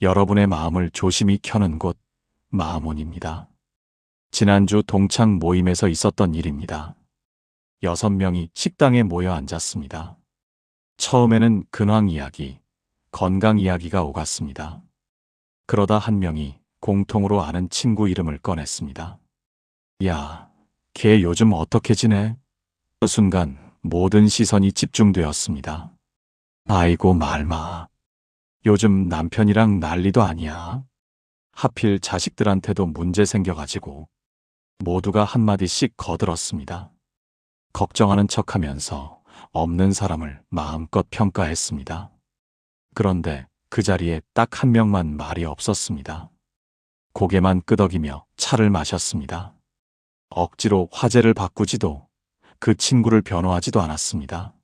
여러분의 마음을 조심히 켜는 곳, 마음온입니다. 지난주 동창 모임에서 있었던 일입니다. 6명이 식당에 모여 앉았습니다. 처음에는 근황 이야기, 건강 이야기가 오갔습니다. 그러다 한 명이 공통으로 아는 친구 이름을 꺼냈습니다. 야, 걔 요즘 어떻게 지내? 그 순간 모든 시선이 집중되었습니다. 아이고 말마. 요즘 남편이랑 난리도 아니야. 하필 자식들한테도 문제 생겨가지고. 모두가 한마디씩 거들었습니다. 걱정하는 척하면서 없는 사람을 마음껏 평가했습니다. 그런데 그 자리에 딱 한 명만 말이 없었습니다. 고개만 끄덕이며 차를 마셨습니다. 억지로 화제를 바꾸지도 그 친구를 변호하지도 않았습니다.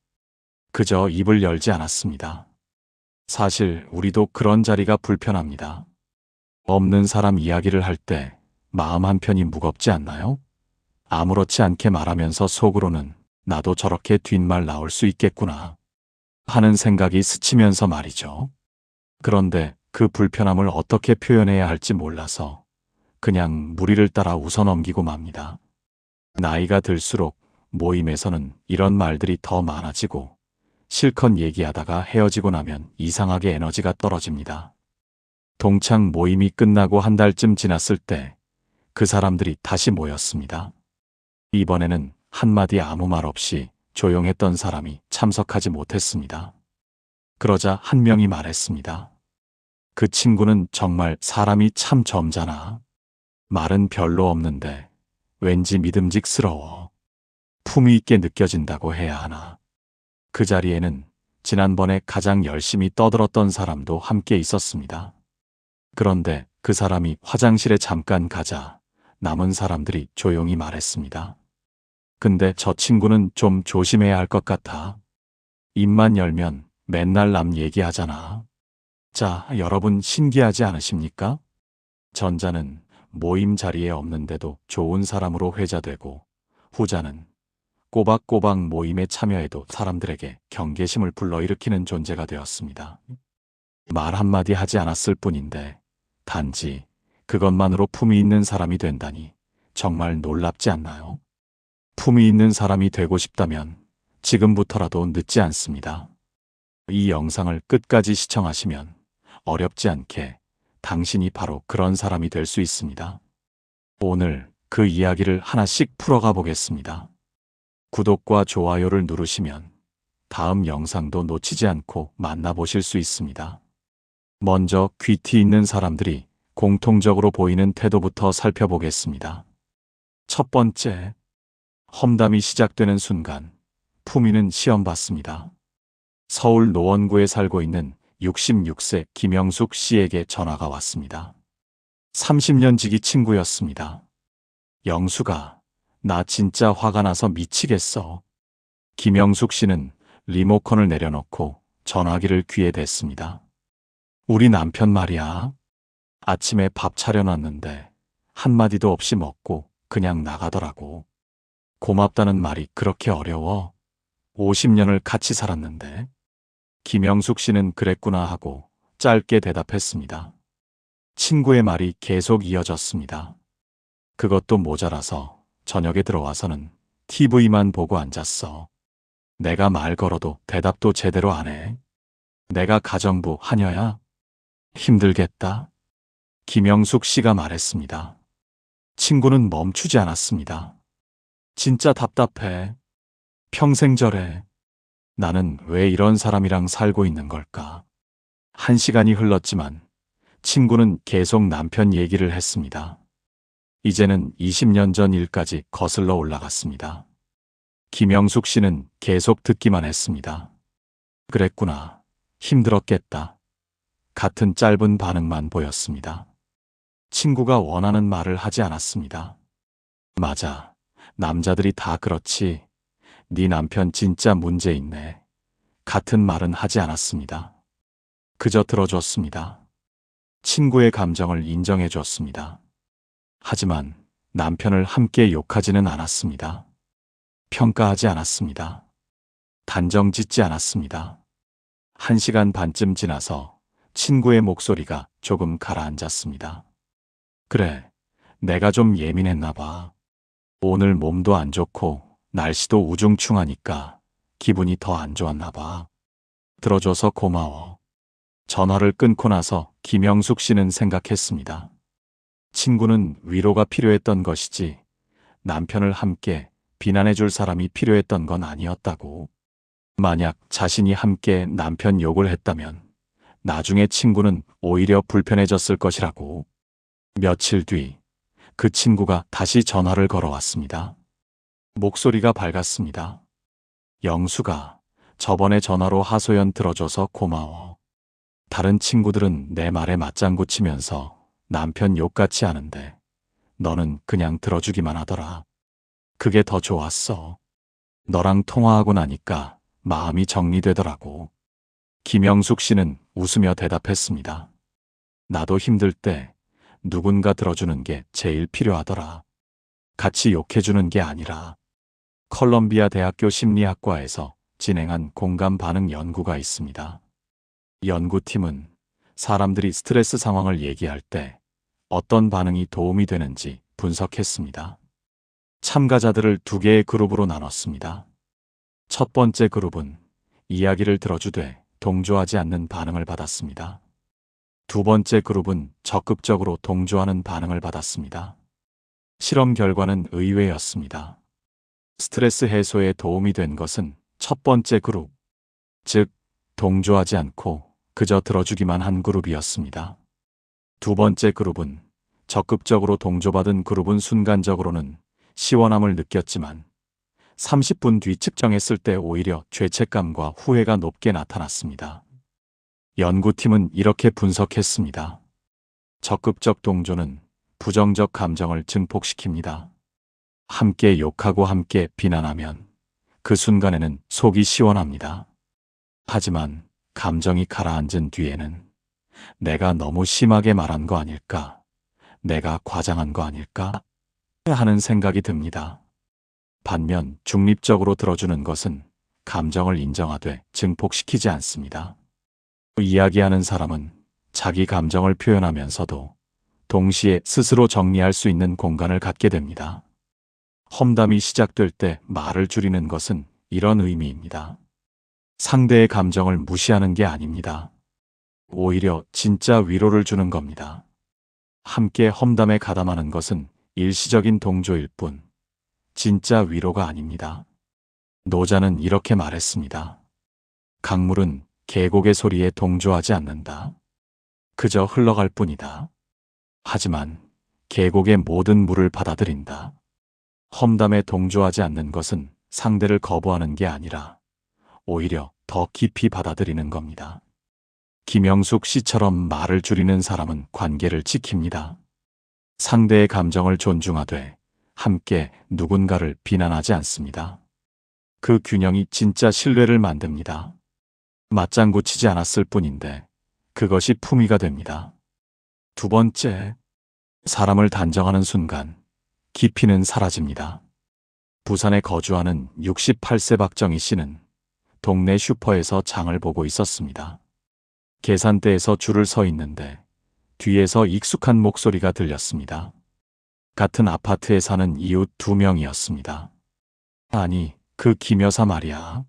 그저 입을 열지 않았습니다. 사실 우리도 그런 자리가 불편합니다. 없는 사람 이야기를 할 때 마음 한편이 무겁지 않나요? 아무렇지 않게 말하면서 속으로는 나도 저렇게 뒷말 나올 수 있겠구나 하는 생각이 스치면서 말이죠. 그런데 그 불편함을 어떻게 표현해야 할지 몰라서 그냥 무리를 따라 웃어넘기고 맙니다. 나이가 들수록 모임에서는 이런 말들이 더 많아지고 실컷 얘기하다가 헤어지고 나면 이상하게 에너지가 떨어집니다. 동창 모임이 끝나고 한 달쯤 지났을 때 그 사람들이 다시 모였습니다. 이번에는 한마디 아무 말 없이 조용했던 사람이 참석하지 못했습니다. 그러자 한 명이 말했습니다. 그 친구는 정말 사람이 참 점잖아. 말은 별로 없는데 왠지 믿음직스러워. 품위 있게 느껴진다고 해야 하나. 그 자리에는 지난번에 가장 열심히 떠들었던 사람도 함께 있었습니다. 그런데 그 사람이 화장실에 잠깐 가자 남은 사람들이 조용히 말했습니다. 근데 저 친구는 좀 조심해야 할 것 같아. 입만 열면 맨날 남 얘기하잖아. 자, 여러분 신기하지 않으십니까? 전자는 모임 자리에 없는데도 좋은 사람으로 회자되고 후자는 꼬박꼬박 모임에 참여해도 사람들에게 경계심을 불러일으키는 존재가 되었습니다. 말 한마디 하지 않았을 뿐인데 단지 그것만으로 품위 있는 사람이 된다니 정말 놀랍지 않나요? 품위 있는 사람이 되고 싶다면 지금부터라도 늦지 않습니다. 이 영상을 끝까지 시청하시면 어렵지 않게 당신이 바로 그런 사람이 될 수 있습니다. 오늘 그 이야기를 하나씩 풀어가 보겠습니다. 구독과 좋아요를 누르시면 다음 영상도 놓치지 않고 만나보실 수 있습니다. 먼저 귀티 있는 사람들이 공통적으로 보이는 태도부터 살펴보겠습니다. 첫 번째, 험담이 시작되는 순간 품위는 시험받습니다. 서울 노원구에 살고 있는 66세 김영숙 씨에게 전화가 왔습니다. 30년 지기 친구였습니다. 영숙아, 나 진짜 화가 나서 미치겠어. 김영숙 씨는 리모컨을 내려놓고 전화기를 귀에 댔습니다. 우리 남편 말이야. 아침에 밥 차려놨는데 한마디도 없이 먹고 그냥 나가더라고. 고맙다는 말이 그렇게 어려워? 50년을 같이 살았는데. 김영숙 씨는 그랬구나 하고 짧게 대답했습니다. 친구의 말이 계속 이어졌습니다. 그것도 모자라서 저녁에 들어와서는 TV만 보고 앉았어. 내가 말 걸어도 대답도 제대로 안 해. 내가 가정부 하녀야? 힘들겠다. 김영숙 씨가 말했습니다. 친구는 멈추지 않았습니다. 진짜 답답해. 평생 저래. 나는 왜 이런 사람이랑 살고 있는 걸까? 1시간이 흘렀지만 친구는 계속 남편 얘기를 했습니다. 이제는 20년 전 일까지 거슬러 올라갔습니다. 김영숙 씨는 계속 듣기만 했습니다. 그랬구나. 힘들었겠다. 같은 짧은 반응만 보였습니다. 친구가 원하는 말을 하지 않았습니다. 맞아. 남자들이 다 그렇지. 네 남편 진짜 문제 있네. 같은 말은 하지 않았습니다. 그저 들어줬습니다. 친구의 감정을 인정해줬습니다. 하지만 남편을 함께 욕하지는 않았습니다. 평가하지 않았습니다. 단정 짓지 않았습니다. 1시간 반쯤 지나서 친구의 목소리가 조금 가라앉았습니다. 그래, 내가 좀 예민했나 봐. 오늘 몸도 안 좋고 날씨도 우중충하니까 기분이 더 안 좋았나 봐. 들어줘서 고마워. 전화를 끊고 나서 김영숙 씨는 생각했습니다. 친구는 위로가 필요했던 것이지 남편을 함께 비난해줄 사람이 필요했던 건 아니었다고. 만약 자신이 함께 남편 욕을 했다면 나중에 친구는 오히려 불편해졌을 것이라고. 며칠 뒤 그 친구가 다시 전화를 걸어왔습니다. 목소리가 밝았습니다. 영수가, 저번에 전화로 하소연 들어줘서 고마워. 다른 친구들은 내 말에 맞장구 치면서 남편 욕같이 하는데 너는 그냥 들어주기만 하더라. 그게 더 좋았어. 너랑 통화하고 나니까 마음이 정리되더라고. 김영숙 씨는 웃으며 대답했습니다. 나도 힘들 때 누군가 들어주는 게 제일 필요하더라. 같이 욕해주는 게 아니라. 컬럼비아 대학교 심리학과에서 진행한 공감 반응 연구가 있습니다. 연구팀은 사람들이 스트레스 상황을 얘기할 때 어떤 반응이 도움이 되는지 분석했습니다. 참가자들을 두 개의 그룹으로 나눴습니다. 첫 번째 그룹은 이야기를 들어주되 동조하지 않는 반응을 받았습니다. 두 번째 그룹은 적극적으로 동조하는 반응을 받았습니다. 실험 결과는 의외였습니다. 스트레스 해소에 도움이 된 것은 첫 번째 그룹, 즉 동조하지 않고 그저 들어주기만 한 그룹이었습니다. 두 번째 그룹은 적극적으로 동조받은 그룹은 순간적으로는 시원함을 느꼈지만 30분 뒤 측정했을 때 오히려 죄책감과 후회가 높게 나타났습니다. 연구팀은 이렇게 분석했습니다. 적극적 동조는 부정적 감정을 증폭시킵니다. 함께 욕하고 함께 비난하면 그 순간에는 속이 시원합니다. 하지만 감정이 가라앉은 뒤에는 내가 너무 심하게 말한 거 아닐까? 내가 과장한 거 아닐까? 하는 생각이 듭니다. 반면 중립적으로 들어주는 것은 감정을 인정하되 증폭시키지 않습니다. 이야기하는 사람은 자기 감정을 표현하면서도 동시에 스스로 정리할 수 있는 공간을 갖게 됩니다. 험담이 시작될 때 말을 줄이는 것은 이런 의미입니다. 상대의 감정을 무시하는 게 아닙니다. 오히려 진짜 위로를 주는 겁니다. 함께 험담에 가담하는 것은 일시적인 동조일 뿐 진짜 위로가 아닙니다. 노자는 이렇게 말했습니다. 강물은 계곡의 소리에 동조하지 않는다. 그저 흘러갈 뿐이다. 하지만 계곡의 모든 물을 받아들인다. 험담에 동조하지 않는 것은 상대를 거부하는 게 아니라 오히려 더 깊이 받아들이는 겁니다. 김영숙 씨처럼 말을 줄이는 사람은 관계를 지킵니다. 상대의 감정을 존중하되 함께 누군가를 비난하지 않습니다. 그 균형이 진짜 신뢰를 만듭니다. 맞장구 치지 않았을 뿐인데 그것이 품위가 됩니다. 두 번째, 사람을 단정하는 순간 깊이는 사라집니다. 부산에 거주하는 68세 박정희 씨는 동네 슈퍼에서 장을 보고 있었습니다. 계산대에서 줄을 서 있는데 뒤에서 익숙한 목소리가 들렸습니다. 같은 아파트에 사는 이웃 두 명이었습니다. 아니, 그 김 여사 말이야.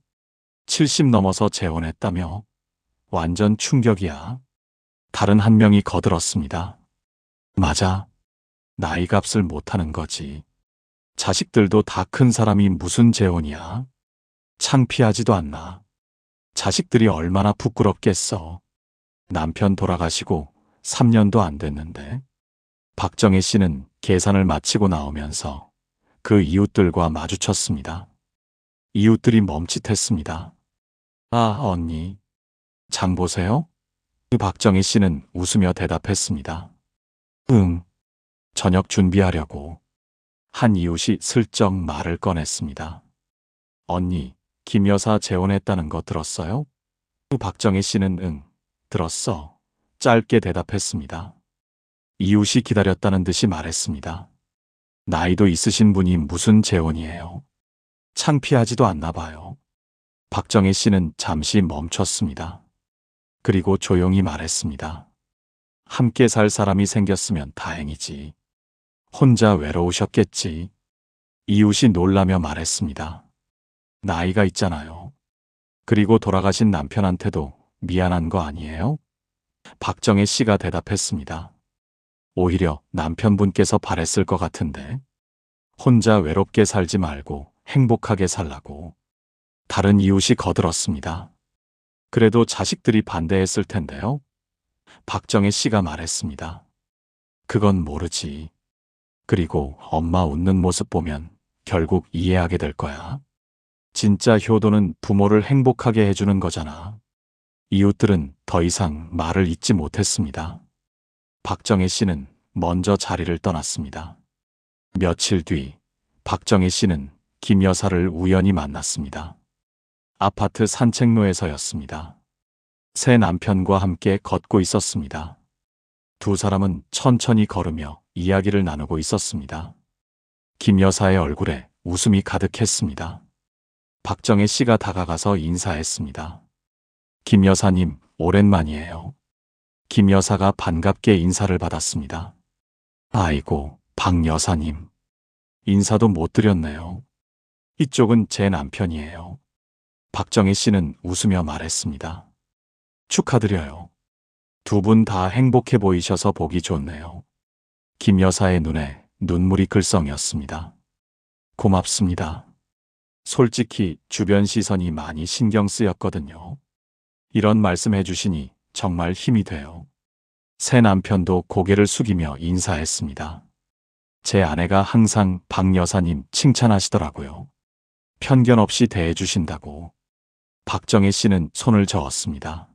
70 넘어서 재혼했다며? 완전 충격이야. 다른 한 명이 거들었습니다. 맞아. 나이값을 못하는 거지. 자식들도 다 큰 사람이 무슨 재혼이야. 창피하지도 않나. 자식들이 얼마나 부끄럽겠어. 남편 돌아가시고 3년도 안 됐는데. 박정희 씨는 계산을 마치고 나오면서 그 이웃들과 마주쳤습니다. 이웃들이 멈칫했습니다. 아, 언니. 장 보세요? 박정희 씨는 웃으며 대답했습니다. 응. 저녁 준비하려고. 한 이웃이 슬쩍 말을 꺼냈습니다. 언니, 김 여사 재혼했다는 거 들었어요? 박정희 씨는 응, 들었어. 짧게 대답했습니다. 이웃이 기다렸다는 듯이 말했습니다. 나이도 있으신 분이 무슨 재혼이에요? 창피하지도 않나 봐요. 박정희 씨는 잠시 멈췄습니다. 그리고 조용히 말했습니다. 함께 살 사람이 생겼으면 다행이지. 혼자 외로우셨겠지. 이웃이 놀라며 말했습니다. 나이가 있잖아요. 그리고 돌아가신 남편한테도 미안한 거 아니에요? 박정혜 씨가 대답했습니다. 오히려 남편분께서 바랬을 것 같은데. 혼자 외롭게 살지 말고 행복하게 살라고. 다른 이웃이 거들었습니다. 그래도 자식들이 반대했을 텐데요. 박정혜 씨가 말했습니다. 그건 모르지. 그리고 엄마 웃는 모습 보면 결국 이해하게 될 거야. 진짜 효도는 부모를 행복하게 해주는 거잖아. 이웃들은 더 이상 말을 잇지 못했습니다. 박정혜 씨는 먼저 자리를 떠났습니다. 며칠 뒤 박정혜 씨는 김 여사를 우연히 만났습니다. 아파트 산책로에서였습니다. 새 남편과 함께 걷고 있었습니다. 두 사람은 천천히 걸으며 이야기를 나누고 있었습니다. 김 여사의 얼굴에 웃음이 가득했습니다. 박정혜 씨가 다가가서 인사했습니다. 김 여사님, 오랜만이에요. 김 여사가 반갑게 인사를 받았습니다. 아이고, 박 여사님. 인사도 못 드렸네요. 이쪽은 제 남편이에요. 박정혜 씨는 웃으며 말했습니다. 축하드려요. 두 분 다 행복해 보이셔서 보기 좋네요. 김 여사의 눈에 눈물이 글썽였습니다. 고맙습니다. 솔직히 주변 시선이 많이 신경 쓰였거든요. 이런 말씀 해주시니 정말 힘이 돼요. 새 남편도 고개를 숙이며 인사했습니다. 제 아내가 항상 박 여사님 칭찬하시더라고요. 편견 없이 대해주신다고. 박정혜 씨는 손을 저었습니다.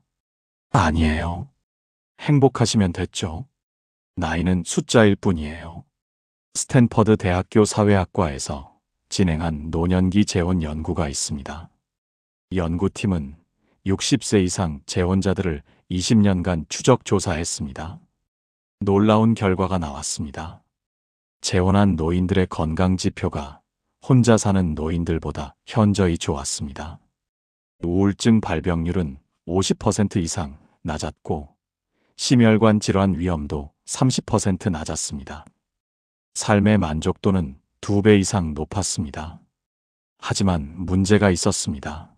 아니에요. 행복하시면 됐죠. 나이는 숫자일 뿐이에요. 스탠퍼드 대학교 사회학과에서 진행한 노년기 재혼 연구가 있습니다. 연구팀은 60세 이상 재혼자들을 20년간 추적 조사했습니다. 놀라운 결과가 나왔습니다. 재혼한 노인들의 건강 지표가 혼자 사는 노인들보다 현저히 좋았습니다. 우울증 발병률은 50% 이상 낮았고 심혈관 질환 위험도 30% 낮았습니다. 삶의 만족도는 2배 이상 높았습니다. 하지만 문제가 있었습니다.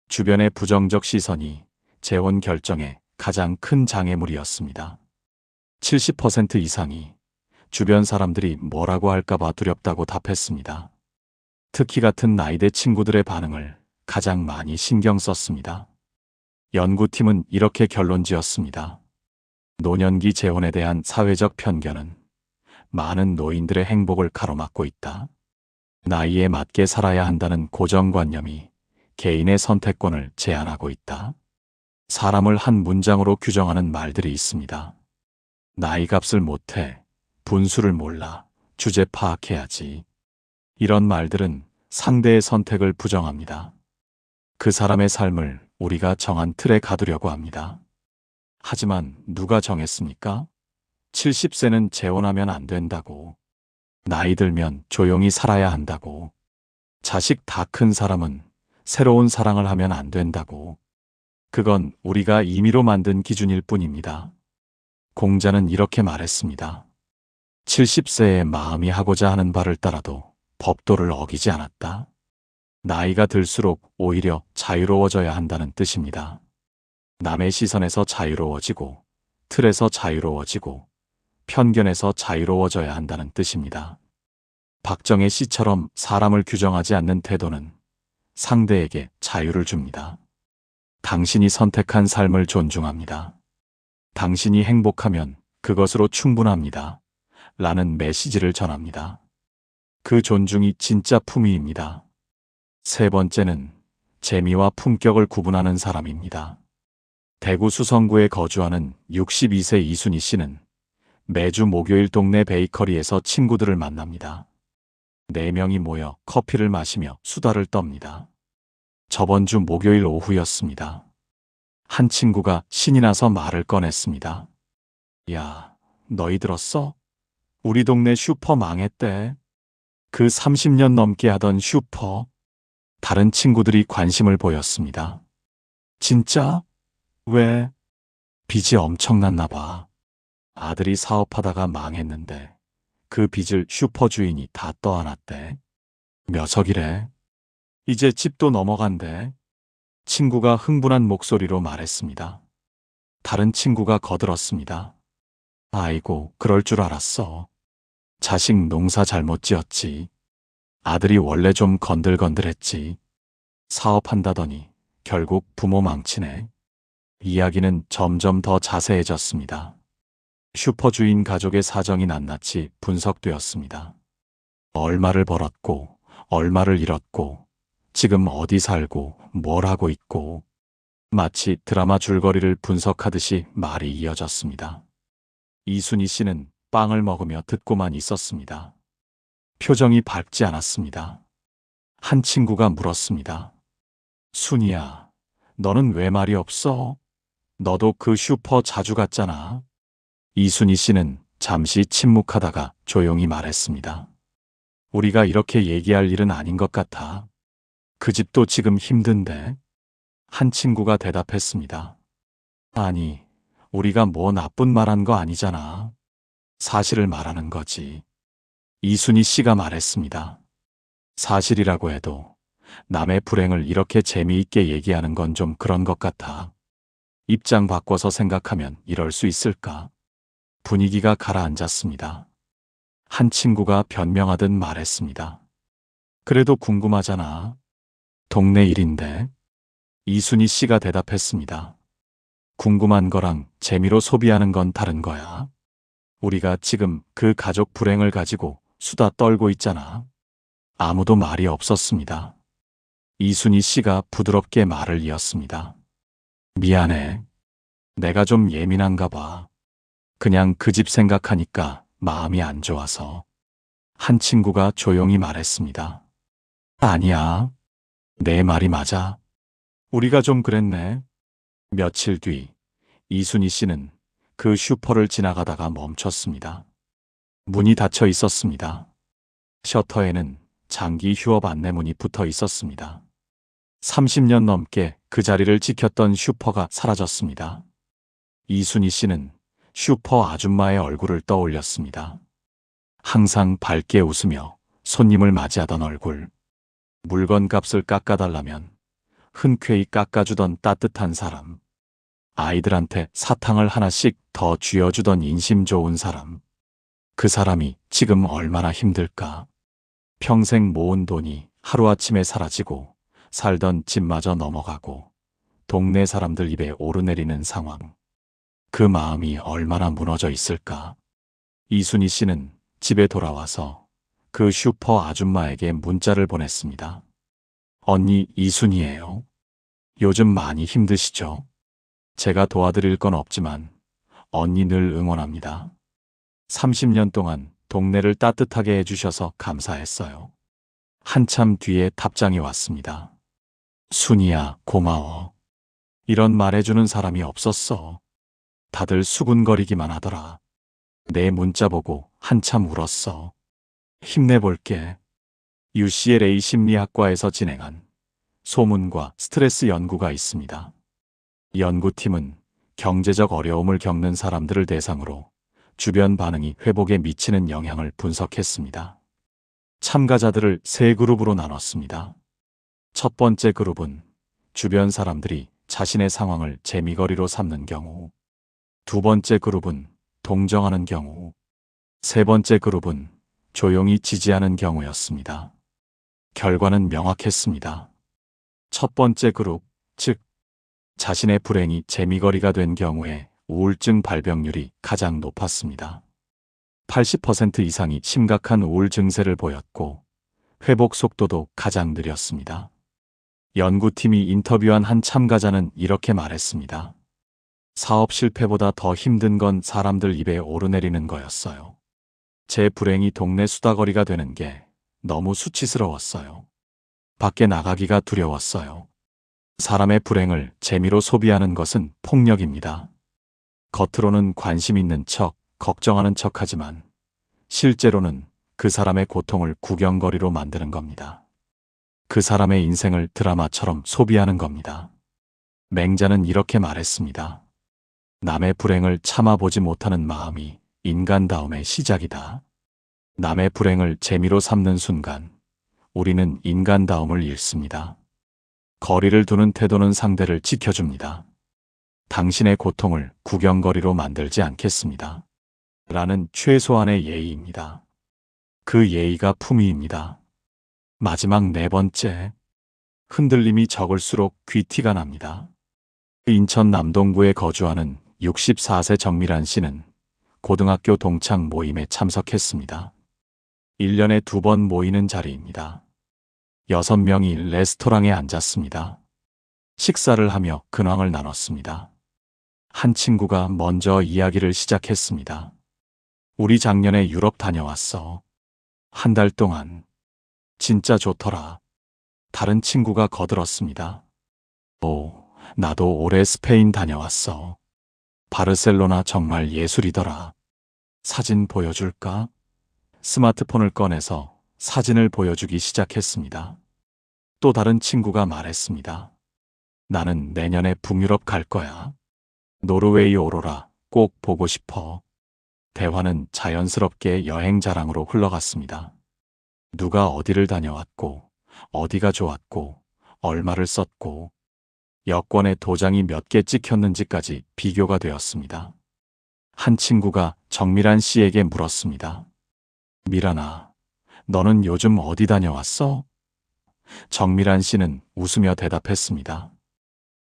주변의 부정적 시선이 재혼 결정에 가장 큰 장애물이었습니다. 70% 이상이 주변 사람들이 뭐라고 할까봐 두렵다고 답했습니다. 특히 같은 나이대 친구들의 반응을 가장 많이 신경 썼습니다. 연구팀은 이렇게 결론 지었습니다. 노년기 재혼에 대한 사회적 편견은 많은 노인들의 행복을 가로막고 있다. 나이에 맞게 살아야 한다는 고정관념이 개인의 선택권을 제한하고 있다. 사람을 한 문장으로 규정하는 말들이 있습니다. 나이 값을 못해, 분수를 몰라, 주제 파악해야지. 이런 말들은 상대의 선택을 부정합니다. 그 사람의 삶을 우리가 정한 틀에 가두려고 합니다. 하지만 누가 정했습니까? 70세는 재혼하면 안 된다고. 나이 들면 조용히 살아야 한다고. 자식 다 큰 사람은 새로운 사랑을 하면 안 된다고. 그건 우리가 임의로 만든 기준일 뿐입니다. 공자는 이렇게 말했습니다. 70세에 마음이 하고자 하는 바를 따라도 법도를 어기지 않았다. 나이가 들수록 오히려 자유로워져야 한다는 뜻입니다. 남의 시선에서 자유로워지고, 틀에서 자유로워지고, 편견에서 자유로워져야 한다는 뜻입니다. 박정혜 씨처럼 사람을 규정하지 않는 태도는 상대에게 자유를 줍니다. 당신이 선택한 삶을 존중합니다. 당신이 행복하면 그것으로 충분합니다. 라는 메시지를 전합니다. 그 존중이 진짜 품위입니다. 세 번째는 재미와 품격을 구분하는 사람입니다. 대구 수성구에 거주하는 62세 이순희 씨는 매주 목요일 동네 베이커리에서 친구들을 만납니다. 4명이 모여 커피를 마시며 수다를 떱니다. 저번 주 목요일 오후였습니다. 한 친구가 신이 나서 말을 꺼냈습니다. 야, 너희 들었어? 우리 동네 슈퍼 망했대. 그 30년 넘게 하던 슈퍼. 다른 친구들이 관심을 보였습니다. 진짜? 왜? 빚이 엄청났나 봐. 아들이 사업하다가 망했는데 그 빚을 슈퍼 주인이 다 떠안았대. 몇 억이래? 이제 집도 넘어간대. 친구가 흥분한 목소리로 말했습니다. 다른 친구가 거들었습니다. 아이고, 그럴 줄 알았어. 자식 농사 잘못 지었지. 아들이 원래 좀 건들건들했지. 사업한다더니 결국 부모 망치네. 이야기는 점점 더 자세해졌습니다. 슈퍼주인 가족의 사정이 낱낱이 분석되었습니다. 얼마를 벌었고, 얼마를 잃었고, 지금 어디 살고, 뭘 하고 있고, 마치 드라마 줄거리를 분석하듯이 말이 이어졌습니다. 이순희 씨는 빵을 먹으며 듣고만 있었습니다. 표정이 밝지 않았습니다. 한 친구가 물었습니다. 순이야, 너는 왜 말이 없어? 너도 그 슈퍼 자주 갔잖아. 이순희 씨는 잠시 침묵하다가 조용히 말했습니다. 우리가 이렇게 얘기할 일은 아닌 것 같아. 그 집도 지금 힘든데. 한 친구가 대답했습니다. 아니, 우리가 뭐 나쁜 말 한 거 아니잖아. 사실을 말하는 거지. 이순희 씨가 말했습니다. 사실이라고 해도 남의 불행을 이렇게 재미있게 얘기하는 건 좀 그런 것 같아. 입장 바꿔서 생각하면 이럴 수 있을까? 분위기가 가라앉았습니다. 한 친구가 변명하듯 말했습니다. 그래도 궁금하잖아. 동네 일인데. 이순희 씨가 대답했습니다. 궁금한 거랑 재미로 소비하는 건 다른 거야. 우리가 지금 그 가족 불행을 가지고 수다 떨고 있잖아. 아무도 말이 없었습니다. 이순희 씨가 부드럽게 말을 이었습니다. 미안해. 내가 좀 예민한가 봐. 그냥 그 집 생각하니까 마음이 안 좋아서. 한 친구가 조용히 말했습니다. 아니야. 내 말이 맞아. 우리가 좀 그랬네. 며칠 뒤 이순희 씨는 그 슈퍼를 지나가다가 멈췄습니다. 문이 닫혀 있었습니다. 셔터에는 장기 휴업 안내문이 붙어 있었습니다. 30년 넘게 그 자리를 지켰던 슈퍼가 사라졌습니다. 이순희 씨는 슈퍼 아줌마의 얼굴을 떠올렸습니다. 항상 밝게 웃으며 손님을 맞이하던 얼굴. 물건 값을 깎아달라면 흔쾌히 깎아주던 따뜻한 사람. 아이들한테 사탕을 하나씩 더 쥐어주던 인심 좋은 사람. 그 사람이 지금 얼마나 힘들까. 평생 모은 돈이 하루아침에 사라지고 살던 집마저 넘어가고 동네 사람들 입에 오르내리는 상황. 그 마음이 얼마나 무너져 있을까. 이순희 씨는 집에 돌아와서 그 슈퍼 아줌마에게 문자를 보냈습니다. 언니 이순희예요. 요즘 많이 힘드시죠? 제가 도와드릴 건 없지만 언니 늘 응원합니다. 30년 동안 동네를 따뜻하게 해주셔서 감사했어요. 한참 뒤에 답장이 왔습니다. 순이야, 고마워. 이런 말해주는 사람이 없었어. 다들 수군거리기만 하더라. 내 문자 보고 한참 울었어. 힘내볼게. UCLA 심리학과에서 진행한 소문과 스트레스 연구가 있습니다. 연구팀은 경제적 어려움을 겪는 사람들을 대상으로 주변 반응이 회복에 미치는 영향을 분석했습니다. 참가자들을 세 그룹으로 나눴습니다. 첫 번째 그룹은 주변 사람들이 자신의 상황을 재미거리로 삼는 경우, 두 번째 그룹은 동정하는 경우, 세 번째 그룹은 조용히 지지하는 경우였습니다. 결과는 명확했습니다. 첫 번째 그룹, 즉 자신의 불행이 재미거리가 된 경우에 우울증 발병률이 가장 높았습니다. 80% 이상이 심각한 우울 증세를 보였고 회복 속도도 가장 느렸습니다. 연구팀이 인터뷰한 한 참가자는 이렇게 말했습니다. 사업 실패보다 더 힘든 건 사람들 입에 오르내리는 거였어요. 제 불행이 동네 수다거리가 되는 게 너무 수치스러웠어요. 밖에 나가기가 두려웠어요. 사람의 불행을 재미로 소비하는 것은 폭력입니다. 겉으로는 관심 있는 척, 걱정하는 척 하지만 실제로는 그 사람의 고통을 구경거리로 만드는 겁니다. 그 사람의 인생을 드라마처럼 소비하는 겁니다. 맹자는 이렇게 말했습니다. 남의 불행을 참아보지 못하는 마음이 인간다움의 시작이다. 남의 불행을 재미로 삼는 순간 우리는 인간다움을 잃습니다. 거리를 두는 태도는 상대를 지켜줍니다. 당신의 고통을 구경거리로 만들지 않겠습니다. 라는 최소한의 예의입니다. 그 예의가 품위입니다. 마지막 네 번째, 흔들림이 적을수록 귀티가 납니다. 인천 남동구에 거주하는 64세 정미란 씨는 고등학교 동창 모임에 참석했습니다. 1년에 2번 모이는 자리입니다. 6명이 레스토랑에 앉았습니다. 식사를 하며 근황을 나눴습니다. 한 친구가 먼저 이야기를 시작했습니다. 우리 작년에 유럽 다녀왔어. 한 달 동안. 진짜 좋더라. 다른 친구가 거들었습니다. 오, 나도 올해 스페인 다녀왔어. 바르셀로나 정말 예술이더라. 사진 보여줄까? 스마트폰을 꺼내서 사진을 보여주기 시작했습니다. 또 다른 친구가 말했습니다. 나는 내년에 북유럽 갈 거야. 노르웨이 오로라 꼭 보고 싶어. 대화는 자연스럽게 여행 자랑으로 흘러갔습니다. 누가 어디를 다녀왔고, 어디가 좋았고, 얼마를 썼고, 여권에 도장이 몇 개 찍혔는지까지 비교가 되었습니다. 한 친구가 정미란 씨에게 물었습니다. 미란아, 너는 요즘 어디 다녀왔어? 정미란 씨는 웃으며 대답했습니다.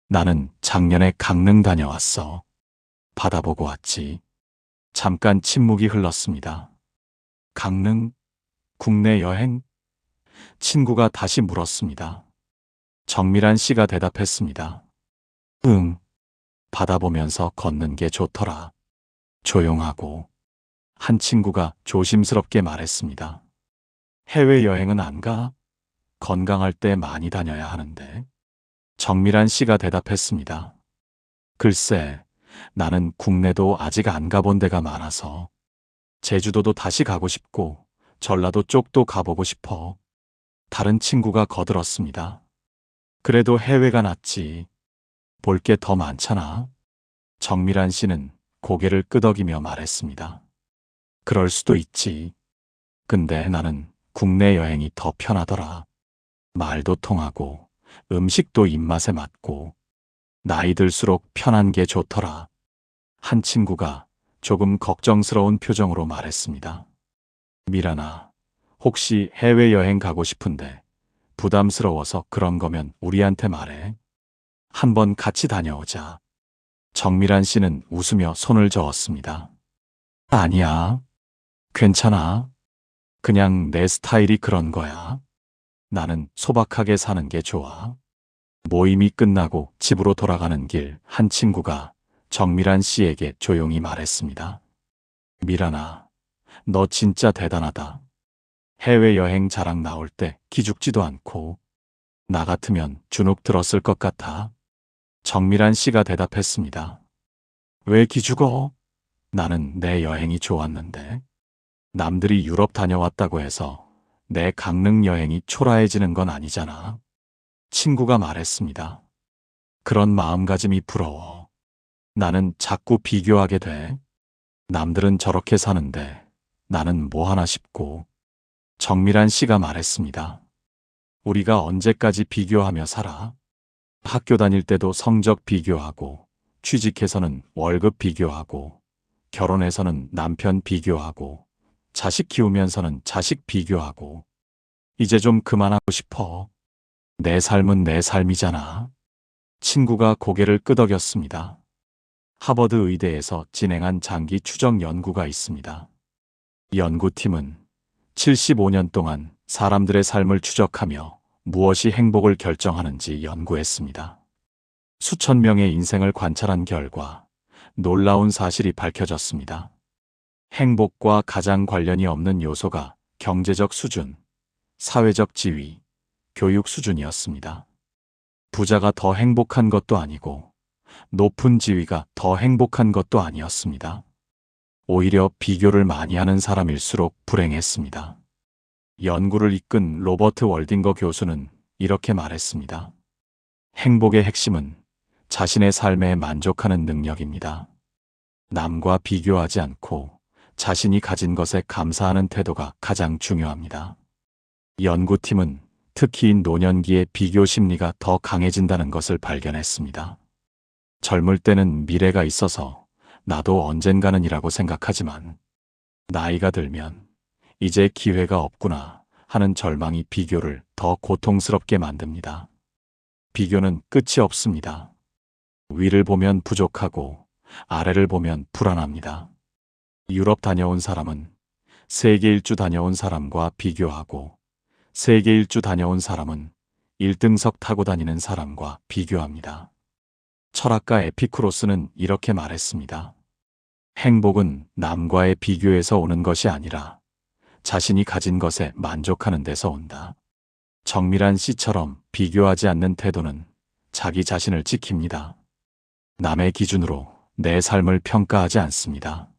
나는 작년에 강릉 다녀왔어. 바다 보고 왔지. 잠깐 침묵이 흘렀습니다. 강릉? 국내 여행? 친구가 다시 물었습니다. 정미란 씨가 대답했습니다. 응. 바다 보면서 걷는 게 좋더라. 조용하고. 한 친구가 조심스럽게 말했습니다. 해외여행은 안 가? 건강할 때 많이 다녀야 하는데. 정미란 씨가 대답했습니다. 글쎄, 나는 국내도 아직 안 가본 데가 많아서. 제주도도 다시 가고 싶고, 전라도 쪽도 가보고 싶어. 다른 친구가 거들었습니다. 그래도 해외가 낫지. 볼 게 더 많잖아. 정미란 씨는 고개를 끄덕이며 말했습니다. 그럴 수도 있지. 근데 나는 국내 여행이 더 편하더라. 말도 통하고 음식도 입맛에 맞고 나이 들수록 편한 게 좋더라. 한 친구가 조금 걱정스러운 표정으로 말했습니다. 미란아, 혹시 해외여행 가고 싶은데 부담스러워서 그런 거면 우리한테 말해. 한번 같이 다녀오자. 정미란 씨는 웃으며 손을 저었습니다. 아니야. 괜찮아. 그냥 내 스타일이 그런 거야. 나는 소박하게 사는 게 좋아. 모임이 끝나고 집으로 돌아가는 길 한 친구가 정미란 씨에게 조용히 말했습니다. 미란아, 너 진짜 대단하다. 해외여행 자랑 나올 때 기죽지도 않고 나 같으면 주눅 들었을 것 같아. 정미란 씨가 대답했습니다. 왜 기죽어? 나는 내 여행이 좋았는데. 남들이 유럽 다녀왔다고 해서 내 강릉 여행이 초라해지는 건 아니잖아. 친구가 말했습니다. 그런 마음가짐이 부러워. 나는 자꾸 비교하게 돼. 남들은 저렇게 사는데 나는 뭐 하나 싶고. 정미란 씨가 말했습니다. 우리가 언제까지 비교하며 살아? 학교 다닐 때도 성적 비교하고, 취직해서는 월급 비교하고, 결혼해서는 남편 비교하고, 자식 키우면서는 자식 비교하고. 이제 좀 그만하고 싶어. 내 삶은 내 삶이잖아. 친구가 고개를 끄덕였습니다. 하버드 의대에서 진행한 장기 추적 연구가 있습니다. 연구팀은 75년 동안 사람들의 삶을 추적하며 무엇이 행복을 결정하는지 연구했습니다. 수천 명의 인생을 관찰한 결과 놀라운 사실이 밝혀졌습니다. 행복과 가장 관련이 없는 요소가 경제적 수준, 사회적 지위, 교육 수준이었습니다. 부자가 더 행복한 것도 아니고 높은 지위가 더 행복한 것도 아니었습니다. 오히려 비교를 많이 하는 사람일수록 불행했습니다. 연구를 이끈 로버트 월딩거 교수는 이렇게 말했습니다. 행복의 핵심은 자신의 삶에 만족하는 능력입니다. 남과 비교하지 않고 자신이 가진 것에 감사하는 태도가 가장 중요합니다. 연구팀은 특히 노년기에 비교 심리가 더 강해진다는 것을 발견했습니다. 젊을 때는 미래가 있어서 나도 언젠가는이라고 생각하지만 나이가 들면 이제 기회가 없구나 하는 절망이 비교를 더 고통스럽게 만듭니다. 비교는 끝이 없습니다. 위를 보면 부족하고 아래를 보면 불안합니다. 유럽 다녀온 사람은 세계 일주 다녀온 사람과 비교하고 세계 일주 다녀온 사람은 1등석 타고 다니는 사람과 비교합니다. 철학가 에피쿠로스는 이렇게 말했습니다. 행복은 남과의 비교에서 오는 것이 아니라 자신이 가진 것에 만족하는 데서 온다. 정밀한 씨처럼 비교하지 않는 태도는 자기 자신을 지킵니다. 남의 기준으로 내 삶을 평가하지 않습니다.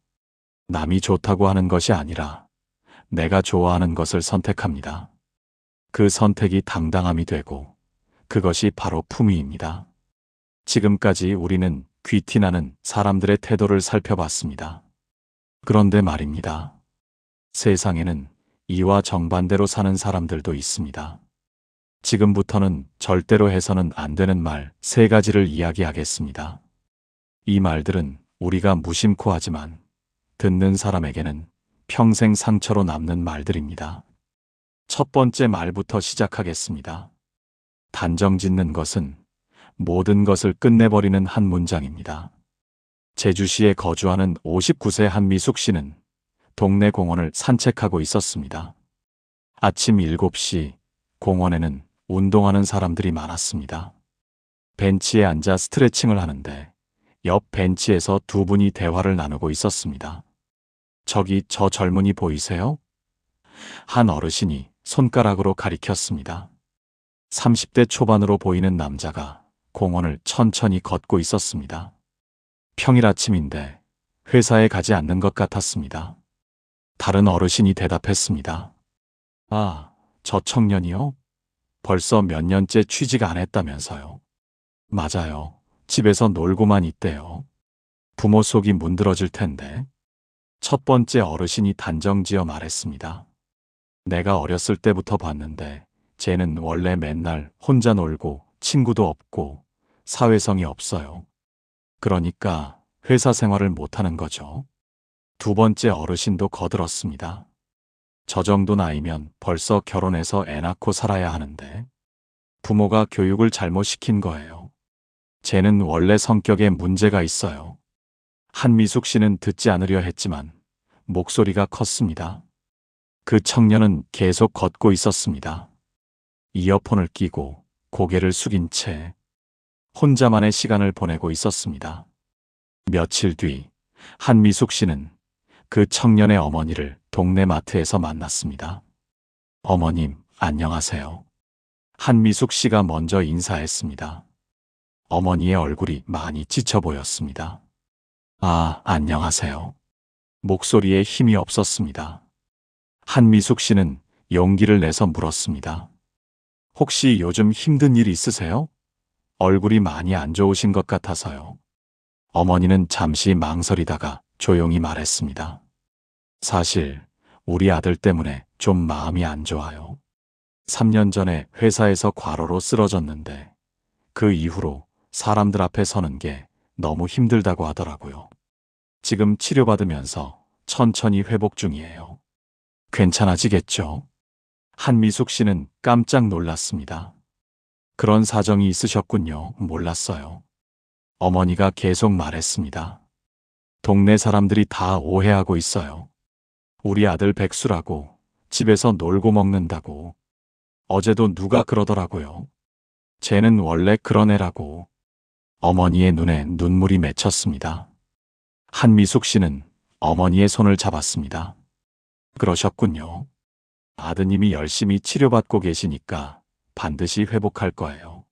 남이 좋다고 하는 것이 아니라 내가 좋아하는 것을 선택합니다. 그 선택이 당당함이 되고 그것이 바로 품위입니다. 지금까지 우리는 귀티나는 사람들의 태도를 살펴봤습니다. 그런데 말입니다. 세상에는 이와 정반대로 사는 사람들도 있습니다. 지금부터는 절대로 해서는 안 되는 말 3가지를 이야기하겠습니다. 이 말들은 우리가 무심코 하지만 듣는 사람에게는 평생 상처로 남는 말들입니다. 첫 번째 말부터 시작하겠습니다. 단정 짓는 것은 모든 것을 끝내버리는 한 문장입니다. 제주시에 거주하는 59세 한미숙 씨는 동네 공원을 산책하고 있었습니다. 아침 7시 공원에는 운동하는 사람들이 많았습니다. 벤치에 앉아 스트레칭을 하는데 옆 벤치에서 2분이 대화를 나누고 있었습니다. 저기 저 젊은이 보이세요? 한 어르신이 손가락으로 가리켰습니다. 30대 초반으로 보이는 남자가 공원을 천천히 걷고 있었습니다. 평일 아침인데 회사에 가지 않는 것 같았습니다. 다른 어르신이 대답했습니다. 아, 저 청년이요? 벌써 몇 년째 취직 안 했다면서요. 맞아요. 집에서 놀고만 있대요. 부모 속이 문드러질 텐데. 첫 번째 어르신이 단정지어 말했습니다. 내가 어렸을 때부터 봤는데 쟤는 원래 맨날 혼자 놀고 친구도 없고 사회성이 없어요. 그러니까 회사 생활을 못하는 거죠. 두 번째 어르신도 거들었습니다. 저 정도 나이면 벌써 결혼해서 애 낳고 살아야 하는데 부모가 교육을 잘못 시킨 거예요. 쟤는 원래 성격에 문제가 있어요. 한미숙 씨는 듣지 않으려 했지만 목소리가 컸습니다. 그 청년은 계속 걷고 있었습니다. 이어폰을 끼고 고개를 숙인 채 혼자만의 시간을 보내고 있었습니다. 며칠 뒤 한미숙 씨는 그 청년의 어머니를 동네 마트에서 만났습니다. 어머님, 안녕하세요. 한미숙 씨가 먼저 인사했습니다. 어머니의 얼굴이 많이 지쳐 보였습니다. 아, 안녕하세요. 목소리에 힘이 없었습니다. 한미숙 씨는 용기를 내서 물었습니다. 혹시 요즘 힘든 일 있으세요? 얼굴이 많이 안 좋으신 것 같아서요. 어머니는 잠시 망설이다가 조용히 말했습니다. 사실 우리 아들 때문에 좀 마음이 안 좋아요. 3년 전에 회사에서 과로로 쓰러졌는데 그 이후로 사람들 앞에 서는 게 너무 힘들다고 하더라고요. 지금 치료받으면서 천천히 회복 중이에요. 괜찮아지겠죠? 한미숙 씨는 깜짝 놀랐습니다. 그런 사정이 있으셨군요. 몰랐어요. 어머니가 계속 말했습니다. 동네 사람들이 다 오해하고 있어요. 우리 아들 백수라고 집에서 놀고 먹는다고. 어제도 누가 그러더라고요. 쟤는 원래 그런 애라고. 어머니의 눈에 눈물이 맺혔습니다. 한미숙 씨는 어머니의 손을 잡았습니다. 그러셨군요. 아드님이 열심히 치료받고 계시니까 반드시 회복할 거예요.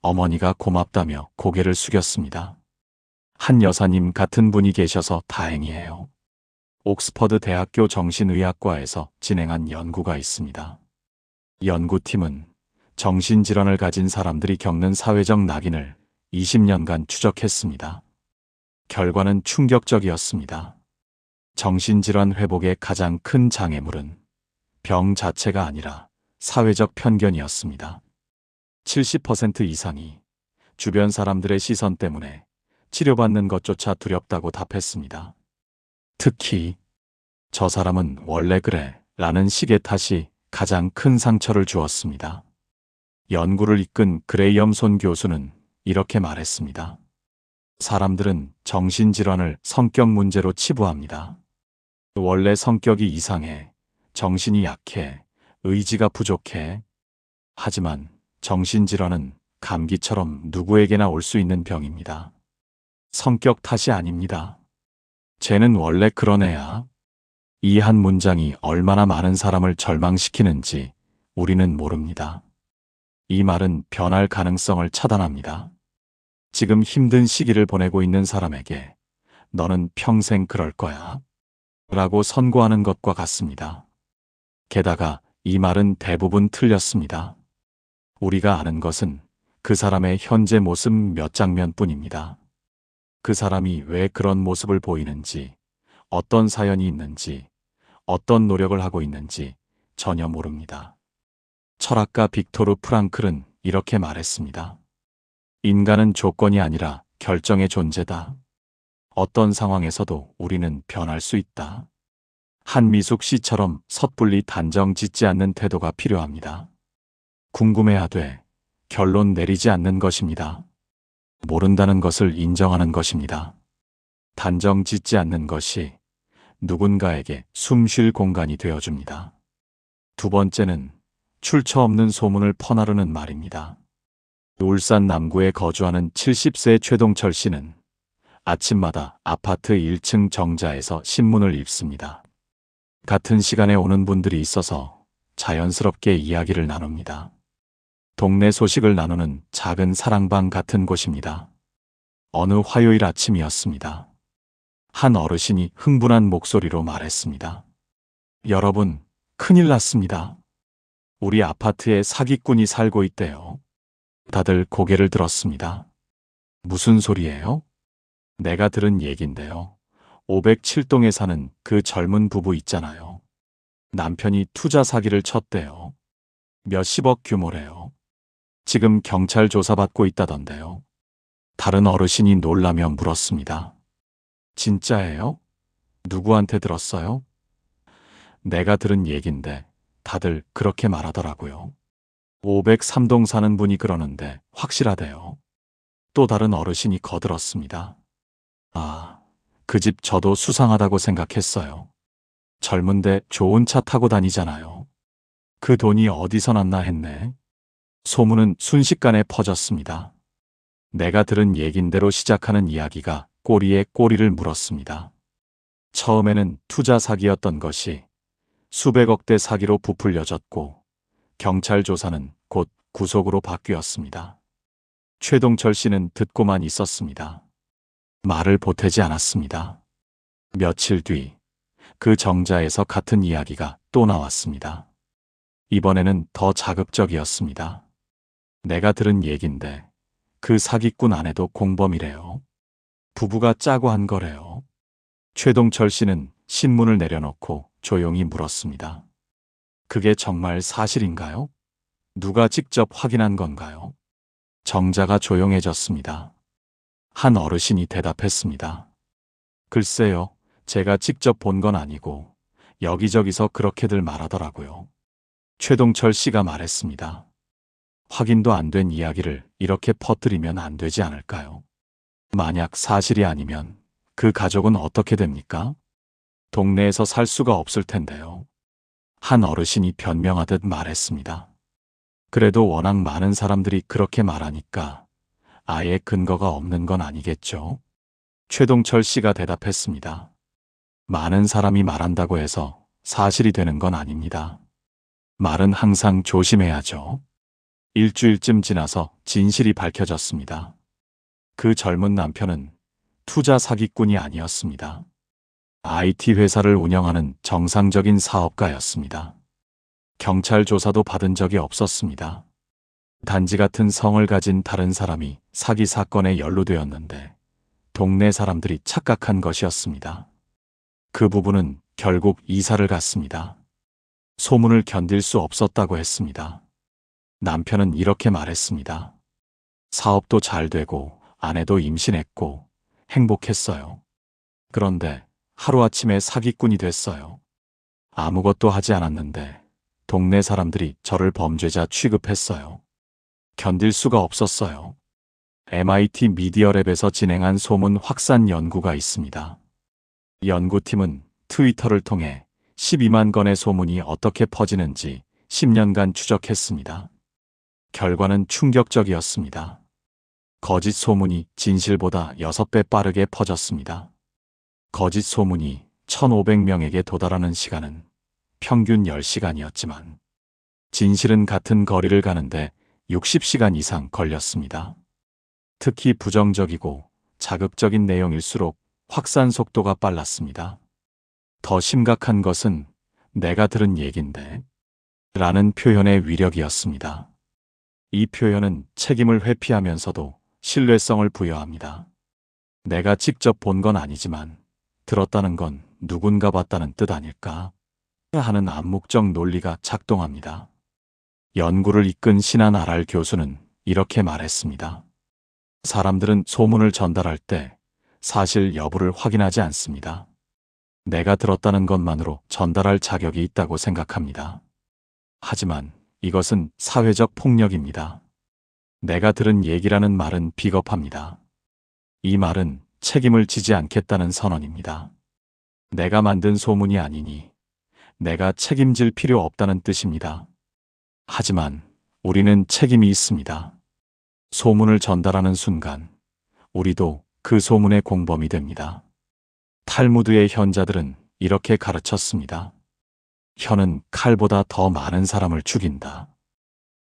어머니가 고맙다며 고개를 숙였습니다. 한 여사님 같은 분이 계셔서 다행이에요. 옥스퍼드 대학교 정신의학과에서 진행한 연구가 있습니다. 연구팀은 정신질환을 가진 사람들이 겪는 사회적 낙인을 20년간 추적했습니다. 결과는 충격적이었습니다. 정신질환 회복의 가장 큰 장애물은 병 자체가 아니라 사회적 편견이었습니다. 70% 이상이 주변 사람들의 시선 때문에 치료받는 것조차 두렵다고 답했습니다. 특히 저 사람은 원래 그래 라는 식의 탓이 가장 큰 상처를 주었습니다. 연구를 이끈 그레이엄 손 교수는 이렇게 말했습니다. 사람들은 정신질환을 성격 문제로 치부합니다. 원래 성격이 이상해, 정신이 약해, 의지가 부족해. 하지만 정신질환은 감기처럼 누구에게나 올 수 있는 병입니다. 성격 탓이 아닙니다. 쟤는 원래 그런 애야. 이 한 문장이 얼마나 많은 사람을 절망시키는지 우리는 모릅니다. 이 말은 변할 가능성을 차단합니다. 지금 힘든 시기를 보내고 있는 사람에게 너는 평생 그럴 거야 라고 선고하는 것과 같습니다. 게다가 이 말은 대부분 틀렸습니다. 우리가 아는 것은 그 사람의 현재 모습 몇 장면뿐입니다. 그 사람이 왜 그런 모습을 보이는지, 어떤 사연이 있는지, 어떤 노력을 하고 있는지 전혀 모릅니다. 철학가 빅토르 프랑클은 이렇게 말했습니다. 인간은 조건이 아니라 결정의 존재다. 어떤 상황에서도 우리는 변할 수 있다. 한미숙 씨처럼 섣불리 단정 짓지 않는 태도가 필요합니다. 궁금해하되 결론 내리지 않는 것입니다. 모른다는 것을 인정하는 것입니다. 단정 짓지 않는 것이 누군가에게 숨 쉴 공간이 되어줍니다. 두 번째는 출처 없는 소문을 퍼나르는 말입니다. 울산 남구에 거주하는 70세 최동철 씨는 아침마다 아파트 1층 정자에서 신문을 읽습니다. 같은 시간에 오는 분들이 있어서 자연스럽게 이야기를 나눕니다. 동네 소식을 나누는 작은 사랑방 같은 곳입니다. 어느 화요일 아침이었습니다. 한 어르신이 흥분한 목소리로 말했습니다. 여러분, 큰일 났습니다. 우리 아파트에 사기꾼이 살고 있대요. 다들 고개를 들었습니다. 무슨 소리예요? 내가 들은 얘긴데요. 507동에 사는 그 젊은 부부 있잖아요. 남편이 투자 사기를 쳤대요. 몇십억 규모래요. 지금 경찰 조사받고 있다던데요. 다른 어르신이 놀라며 물었습니다. 진짜예요? 누구한테 들었어요? 내가 들은 얘긴데 다들 그렇게 말하더라고요. 503동 사는 분이 그러는데 확실하대요. 또 다른 어르신이 거들었습니다. 아, 그 집 저도 수상하다고 생각했어요. 젊은데 좋은 차 타고 다니잖아요. 그 돈이 어디서 났나 했네. 소문은 순식간에 퍼졌습니다. 내가 들은 얘긴대로 시작하는 이야기가 꼬리에 꼬리를 물었습니다. 처음에는 투자 사기였던 것이 수백억대 사기로 부풀려졌고 경찰 조사는 곧 구속으로 바뀌었습니다. 최동철 씨는 듣고만 있었습니다. 말을 보태지 않았습니다. 며칠 뒤 그 정자에서 같은 이야기가 또 나왔습니다. 이번에는 더 자극적이었습니다. 내가 들은 얘긴데 그 사기꾼 아내도 공범이래요. 부부가 짜고 한 거래요. 최동철 씨는 신문을 내려놓고 조용히 물었습니다. 그게 정말 사실인가요? 누가 직접 확인한 건가요? 정자가 조용해졌습니다. 한 어르신이 대답했습니다. 글쎄요, 제가 직접 본 건 아니고 여기저기서 그렇게들 말하더라고요. 최동철 씨가 말했습니다. 확인도 안 된 이야기를 이렇게 퍼뜨리면 안 되지 않을까요? 만약 사실이 아니면 그 가족은 어떻게 됩니까? 동네에서 살 수가 없을 텐데요. 한 어르신이 변명하듯 말했습니다. 그래도 워낙 많은 사람들이 그렇게 말하니까 아예 근거가 없는 건 아니겠죠? 최동철 씨가 대답했습니다. 많은 사람이 말한다고 해서 사실이 되는 건 아닙니다. 말은 항상 조심해야죠. 일주일쯤 지나서 진실이 밝혀졌습니다. 그 젊은 남편은 투자 사기꾼이 아니었습니다. IT 회사를 운영하는 정상적인 사업가였습니다. 경찰 조사도 받은 적이 없었습니다. 단지 같은 성을 가진 다른 사람이 사기 사건에 연루되었는데 동네 사람들이 착각한 것이었습니다. 그 부부는 결국 이사를 갔습니다. 소문을 견딜 수 없었다고 했습니다. 남편은 이렇게 말했습니다. 사업도 잘 되고 아내도 임신했고 행복했어요. 그런데 하루아침에 사기꾼이 됐어요. 아무것도 하지 않았는데 동네 사람들이 저를 범죄자 취급했어요. 견딜 수가 없었어요. MIT 미디어랩에서 진행한 소문 확산 연구가 있습니다. 연구팀은 트위터를 통해 12만 건의 소문이 어떻게 퍼지는지 10년간 추적했습니다. 결과는 충격적이었습니다. 거짓 소문이 진실보다 6배 빠르게 퍼졌습니다. 거짓 소문이 1,500명에게 도달하는 시간은 평균 10시간이었지만 진실은 같은 거리를 가는데 60시간 이상 걸렸습니다. 특히 부정적이고 자극적인 내용일수록 확산 속도가 빨랐습니다. 더 심각한 것은 내가 들은 얘긴데 라는 표현의 위력이었습니다. 이 표현은 책임을 회피하면서도 신뢰성을 부여합니다. 내가 직접 본 건 아니지만 들었다는 건 누군가 봤다는 뜻 아닐까 하는 암묵적 논리가 작동합니다. 연구를 이끈 신한 아랄 교수는 이렇게 말했습니다. 사람들은 소문을 전달할 때 사실 여부를 확인하지 않습니다. 내가 들었다는 것만으로 전달할 자격이 있다고 생각합니다. 하지만 이것은 사회적 폭력입니다. 내가 들은 얘기라는 말은 비겁합니다. 이 말은 책임을 지지 않겠다는 선언입니다. 내가 만든 소문이 아니니 내가 책임질 필요 없다는 뜻입니다. 하지만 우리는 책임이 있습니다. 소문을 전달하는 순간 우리도 그 소문의 공범이 됩니다. 탈무드의 현자들은 이렇게 가르쳤습니다. 혀는 칼보다 더 많은 사람을 죽인다.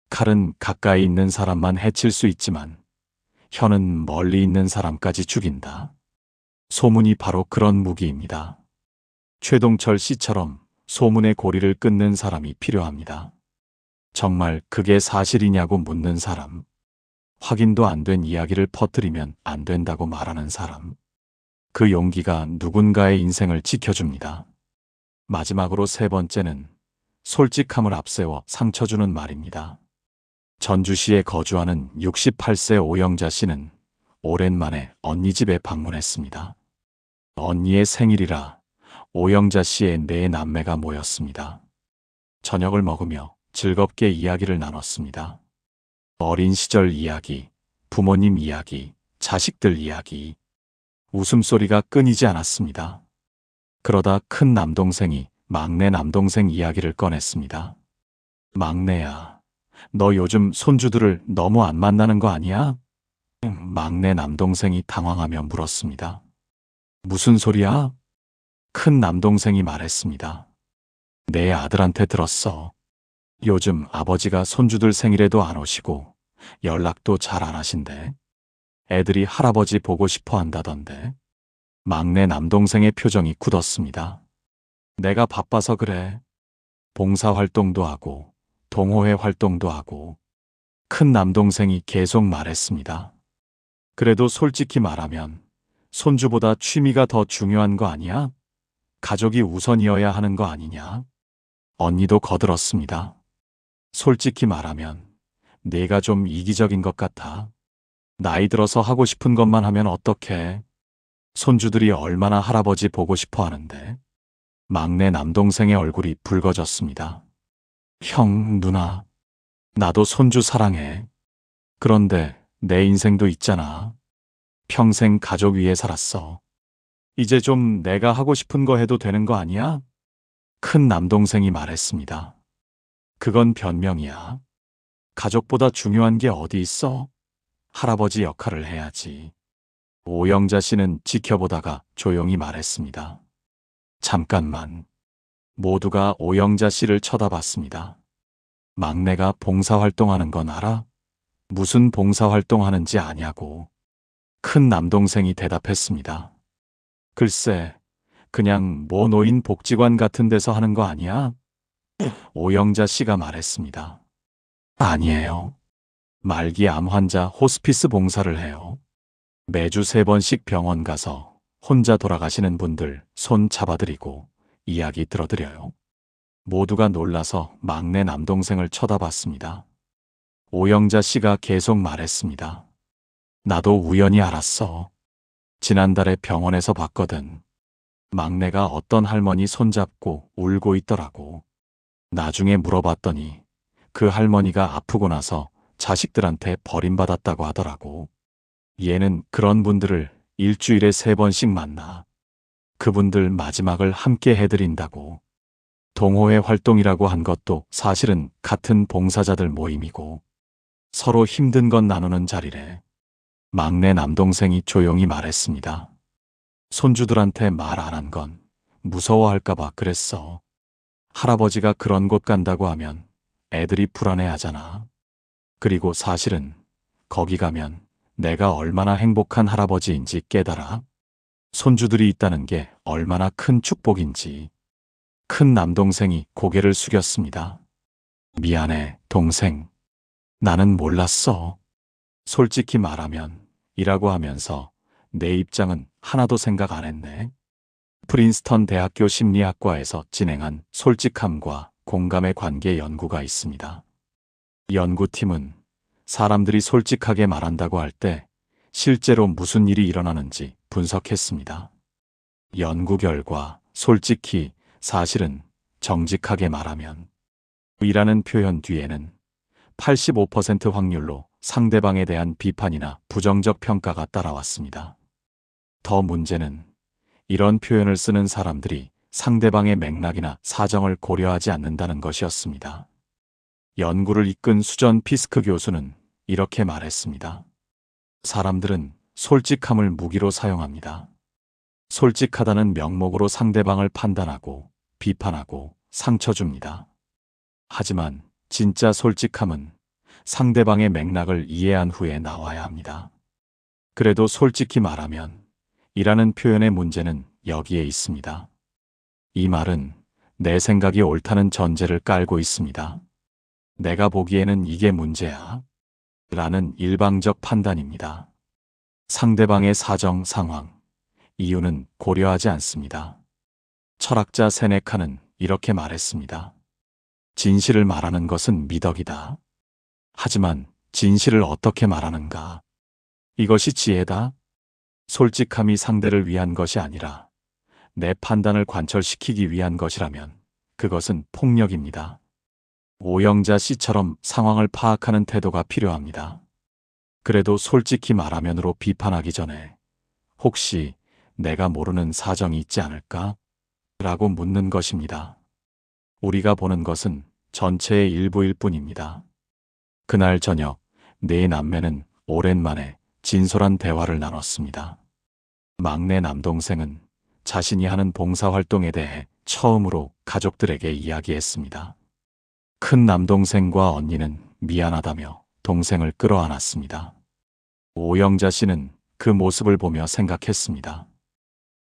칼은 가까이 있는 사람만 해칠 수 있지만 혀는 멀리 있는 사람까지 죽인다. 소문이 바로 그런 무기입니다. 최동철 씨처럼 소문의 고리를 끊는 사람이 필요합니다. 정말 그게 사실이냐고 묻는 사람. 확인도 안 된 이야기를 퍼뜨리면 안 된다고 말하는 사람. 그 용기가 누군가의 인생을 지켜줍니다. 마지막으로 세 번째는 솔직함을 앞세워 상처 주는 말입니다. 전주시에 거주하는 68세 오영자 씨는 오랜만에 언니 집에 방문했습니다. 언니의 생일이라 오영자 씨의 네 남매가 모였습니다. 저녁을 먹으며 즐겁게 이야기를 나눴습니다. 어린 시절 이야기, 부모님 이야기, 자식들 이야기. 웃음소리가 끊이지 않았습니다. 그러다 큰 남동생이 막내 남동생 이야기를 꺼냈습니다. 막내야, 너 요즘 손주들을 너무 안 만나는 거 아니야? 막내 남동생이 당황하며 물었습니다. 무슨 소리야? 큰 남동생이 말했습니다. 내 아들한테 들었어. 요즘 아버지가 손주들 생일에도 안 오시고 연락도 잘 안 하신대. 애들이 할아버지 보고 싶어 한다던데. 막내 남동생의 표정이 굳었습니다. 내가 바빠서 그래. 봉사활동도 하고 동호회 활동도 하고. 큰 남동생이 계속 말했습니다. 그래도 솔직히 말하면 손주보다 취미가 더 중요한 거 아니야? 가족이 우선이어야 하는 거 아니냐? 언니도 거들었습니다. 솔직히 말하면 내가 좀 이기적인 것 같아. 나이 들어서 하고 싶은 것만 하면 어떡해. 손주들이 얼마나 할아버지 보고 싶어 하는데. 막내 남동생의 얼굴이 붉어졌습니다. 형, 누나, 나도 손주 사랑해. 그런데 내 인생도 있잖아. 평생 가족 위에 살았어. 이제 좀 내가 하고 싶은 거 해도 되는 거 아니야? 큰 남동생이 말했습니다. 그건 변명이야. 가족보다 중요한 게 어디 있어? 할아버지 역할을 해야지. 오영자 씨는 지켜보다가 조용히 말했습니다. 잠깐만. 모두가 오영자 씨를 쳐다봤습니다. 막내가 봉사활동하는 건 알아? 무슨 봉사활동하는지 아냐고. 큰 남동생이 대답했습니다. 글쎄, 그냥 뭐 노인 복지관 같은 데서 하는 거 아니야? 오영자 씨가 말했습니다. 아니에요. 말기 암 환자 호스피스 봉사를 해요. 매주 3번씩 병원 가서 혼자 돌아가시는 분들 손 잡아드리고 이야기 들어드려요. 모두가 놀라서 막내 남동생을 쳐다봤습니다. 오영자 씨가 계속 말했습니다. 나도 우연히 알았어. 지난달에 병원에서 봤거든. 막내가 어떤 할머니 손잡고 울고 있더라고. 나중에 물어봤더니 그 할머니가 아프고 나서 자식들한테 버림받았다고 하더라고. 얘는 그런 분들을 일주일에 3번씩 만나. 그분들 마지막을 함께 해드린다고. 동호회 활동이라고 한 것도 사실은 같은 봉사자들 모임이고 서로 힘든 건 나누는 자리래. 막내 남동생이 조용히 말했습니다. 손주들한테 말 안 한 건 무서워할까봐 그랬어. 할아버지가 그런 곳 간다고 하면 애들이 불안해하잖아. 그리고 사실은 거기 가면 내가 얼마나 행복한 할아버지인지 깨달아. 손주들이 있다는 게 얼마나 큰 축복인지. 큰 남동생이 고개를 숙였습니다. 미안해, 동생. 나는 몰랐어. 솔직히 말하면 이라고 하면서 내 입장은 하나도 생각 안 했네. 프린스턴 대학교 심리학과에서 진행한 솔직함과 공감의 관계 연구가 있습니다. 연구팀은 사람들이 솔직하게 말한다고 할 때 실제로 무슨 일이 일어나는지 분석했습니다. 연구 결과 솔직히, 사실은, 정직하게 말하면 이라는 표현 뒤에는 85% 확률로 상대방에 대한 비판이나 부정적 평가가 따라왔습니다. 더 문제는 이런 표현을 쓰는 사람들이 상대방의 맥락이나 사정을 고려하지 않는다는 것이었습니다. 연구를 이끈 수전 피스크 교수는 이렇게 말했습니다. 사람들은 솔직함을 무기로 사용합니다. 솔직하다는 명목으로 상대방을 판단하고 비판하고 상처 줍니다. 하지만 진짜 솔직함은 상대방의 맥락을 이해한 후에 나와야 합니다. 그래도 솔직히 말하면 이라는 표현의 문제는 여기에 있습니다. 이 말은 내 생각이 옳다는 전제를 깔고 있습니다. 내가 보기에는 이게 문제야. 라는 일방적 판단입니다. 상대방의 사정, 상황, 이유는 고려하지 않습니다. 철학자 세네카는 이렇게 말했습니다. 진실을 말하는 것은 미덕이다. 하지만 진실을 어떻게 말하는가? 이것이 지혜다. 솔직함이 상대를 위한 것이 아니라 내 판단을 관철시키기 위한 것이라면 그것은 폭력입니다. 오영자 씨처럼 상황을 파악하는 태도가 필요합니다. 그래도 솔직히 말하면으로 비판하기 전에 혹시 내가 모르는 사정이 있지 않을까? 라고 묻는 것입니다. 우리가 보는 것은 전체의 일부일 뿐입니다. 그날 저녁, 네 남매는 오랜만에 진솔한 대화를 나눴습니다. 막내 남동생은 자신이 하는 봉사활동에 대해 처음으로 가족들에게 이야기했습니다. 큰 남동생과 언니는 미안하다며 동생을 끌어안았습니다. 오영자 씨는 그 모습을 보며 생각했습니다.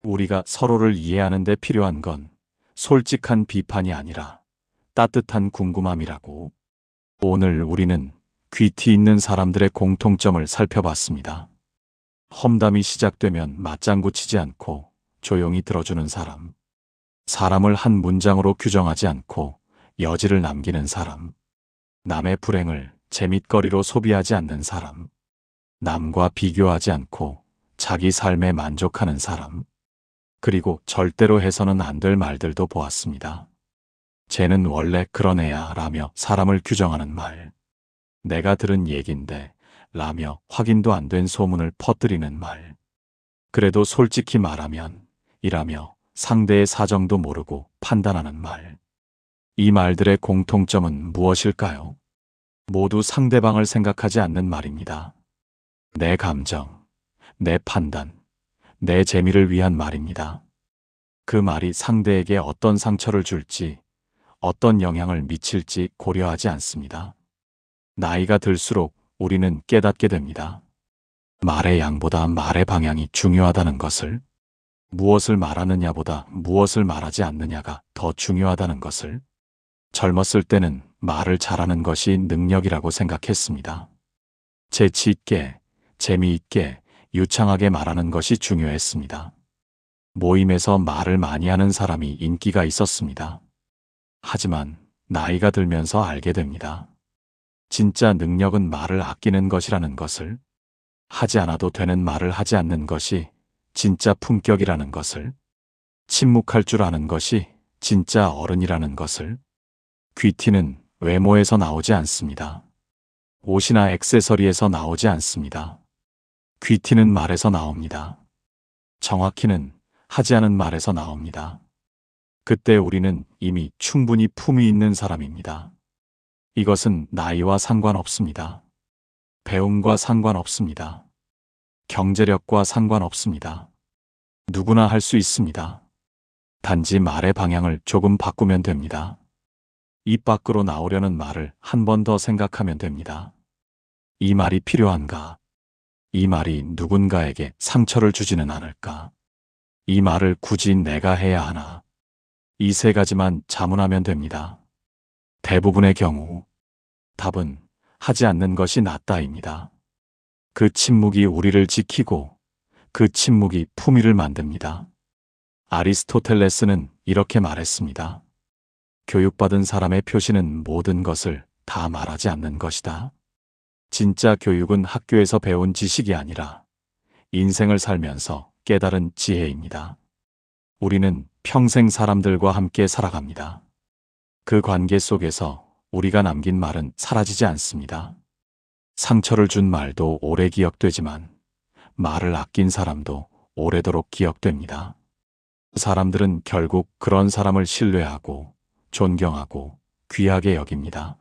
우리가 서로를 이해하는 데 필요한 건 솔직한 비판이 아니라 따뜻한 궁금함이라고. 오늘 우리는 귀티 있는 사람들의 공통점을 살펴봤습니다. 험담이 시작되면 맞장구 치지 않고 조용히 들어주는 사람. 사람을 한 문장으로 규정하지 않고 여지를 남기는 사람. 남의 불행을 재밌거리로 소비하지 않는 사람. 남과 비교하지 않고 자기 삶에 만족하는 사람. 그리고 절대로 해서는 안 될 말들도 보았습니다. 쟤는 원래 그런 애야 라며 사람을 규정하는 말. 내가 들은 얘긴데 라며 확인도 안 된 소문을 퍼뜨리는 말. 그래도 솔직히 말하면 이라며 상대의 사정도 모르고 판단하는 말. 이 말들의 공통점은 무엇일까요? 모두 상대방을 생각하지 않는 말입니다. 내 감정, 내 판단, 내 재미를 위한 말입니다. 그 말이 상대에게 어떤 상처를 줄지, 어떤 영향을 미칠지 고려하지 않습니다. 나이가 들수록 우리는 깨닫게 됩니다. 말의 양보다 말의 방향이 중요하다는 것을, 무엇을 말하느냐보다 무엇을 말하지 않느냐가 더 중요하다는 것을. 젊었을 때는 말을 잘하는 것이 능력이라고 생각했습니다. 재치 있게, 재미있게, 유창하게 말하는 것이 중요했습니다. 모임에서 말을 많이 하는 사람이 인기가 있었습니다. 하지만 나이가 들면서 알게 됩니다. 진짜 능력은 말을 아끼는 것이라는 것을, 하지 않아도 되는 말을 하지 않는 것이 진짜 품격이라는 것을, 침묵할 줄 아는 것이 진짜 어른이라는 것을. 귀티는 외모에서 나오지 않습니다. 옷이나 액세서리에서 나오지 않습니다. 귀티는 말에서 나옵니다. 정확히는 하지 않은 말에서 나옵니다. 그때 우리는 이미 충분히 품위 있는 사람입니다. 이것은 나이와 상관없습니다. 배움과 상관없습니다. 경제력과 상관없습니다. 누구나 할 수 있습니다. 단지 말의 방향을 조금 바꾸면 됩니다. 입 밖으로 나오려는 말을 한 번 더 생각하면 됩니다. 이 말이 필요한가? 이 말이 누군가에게 상처를 주지는 않을까? 이 말을 굳이 내가 해야 하나? 이 세 가지만 자문하면 됩니다. 대부분의 경우 답은 하지 않는 것이 낫다입니다. 그 침묵이 우리를 지키고 그 침묵이 품위를 만듭니다. 아리스토텔레스는 이렇게 말했습니다. 교육받은 사람의 표시는 모든 것을 다 말하지 않는 것이다. 진짜 교육은 학교에서 배운 지식이 아니라 인생을 살면서 깨달은 지혜입니다. 우리는 평생 사람들과 함께 살아갑니다. 그 관계 속에서 우리가 남긴 말은 사라지지 않습니다. 상처를 준 말도 오래 기억되지만 말을 아낀 사람도 오래도록 기억됩니다. 사람들은 결국 그런 사람을 신뢰하고 존경하고 귀하게 여깁니다.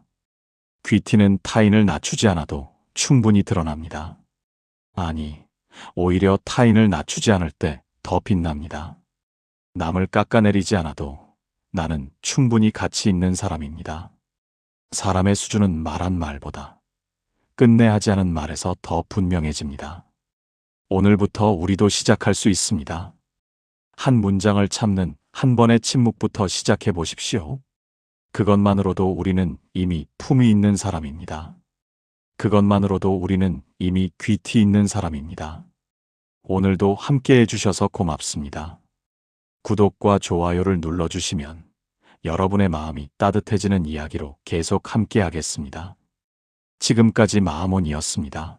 귀티는 타인을 낮추지 않아도 충분히 드러납니다. 아니, 오히려 타인을 낮추지 않을 때 더 빛납니다. 남을 깎아내리지 않아도 나는 충분히 가치 있는 사람입니다. 사람의 수준은 말한 말보다 끝내 하지 않은 말에서 더 분명해집니다. 오늘부터 우리도 시작할 수 있습니다. 한 문장을 참는 한 번의 침묵부터 시작해 보십시오. 그것만으로도 우리는 이미 품위 있는 사람입니다. 그것만으로도 우리는 이미 귀티 있는 사람입니다. 오늘도 함께 해주셔서 고맙습니다. 구독과 좋아요를 눌러주시면 여러분의 마음이 따뜻해지는 이야기로 계속 함께 하겠습니다. 지금까지 마음온이었습니다.